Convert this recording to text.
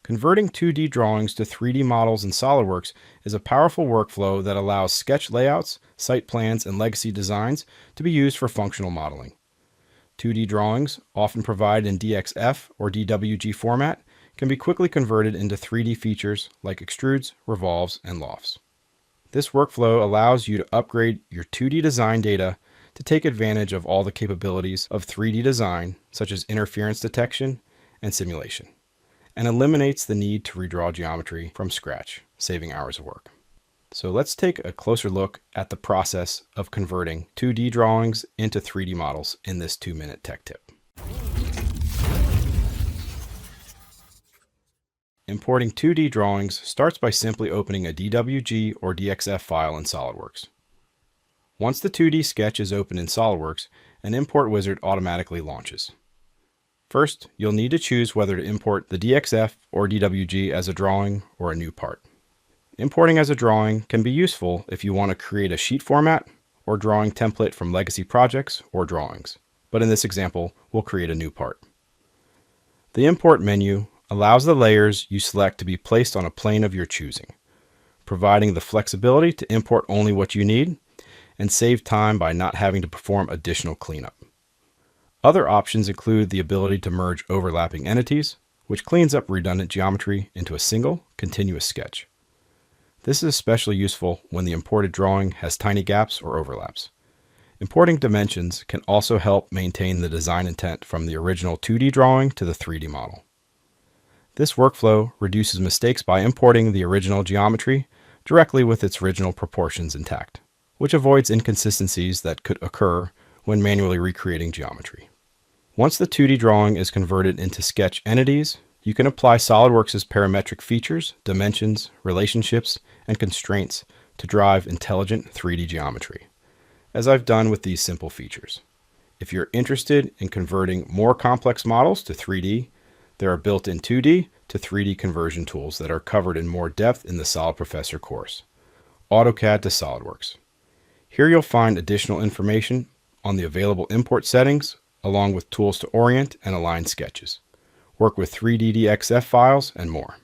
Converting 2D drawings to 3D models in SOLIDWORKS is a powerful workflow that allows sketch layouts, site plans, and legacy designs to be used for functional modeling. 2D drawings, often provided in DXF or DWG format, can be quickly converted into 3D features like extrudes, revolves, and lofts. This workflow allows you to upgrade your 2D design data to take advantage of all the capabilities of 3D design, such as interference detection and simulation, and eliminates the need to redraw geometry from scratch, saving hours of work. So let's take a closer look at the process of converting 2D drawings into 3D models in this 2-minute tech tip. Importing 2D drawings starts by simply opening a DWG or DXF file in SOLIDWORKS. Once the 2D sketch is open in SOLIDWORKS, an import wizard automatically launches. First, you'll need to choose whether to import the DXF or DWG as a drawing or a new part. Importing as a drawing can be useful if you want to create a sheet format or drawing template from legacy projects or drawings, but in this example, we'll create a new part. The import menu allows the layers you select to be placed on a plane of your choosing, providing the flexibility to import only what you need and save time by not having to perform additional cleanup. Other options include the ability to merge overlapping entities, which cleans up redundant geometry into a single, continuous sketch. This is especially useful when the imported drawing has tiny gaps or overlaps. Importing dimensions can also help maintain the design intent from the original 2D drawing to the 3D model. This workflow reduces mistakes by importing the original geometry directly with its original proportions intact, which avoids inconsistencies that could occur when manually recreating geometry. Once the 2D drawing is converted into sketch entities, you can apply SOLIDWORKS' parametric features, dimensions, relationships, and constraints to drive intelligent 3D geometry, as I've done with these simple features. If you're interested in converting more complex models to 3D, there are built-in 2D to 3D conversion tools that are covered in more depth in the Solid Professor course, AutoCAD to SOLIDWORKS. Here you'll find additional information on the available import settings, along with tools to orient and align sketches, work with 3D DXF files, and more.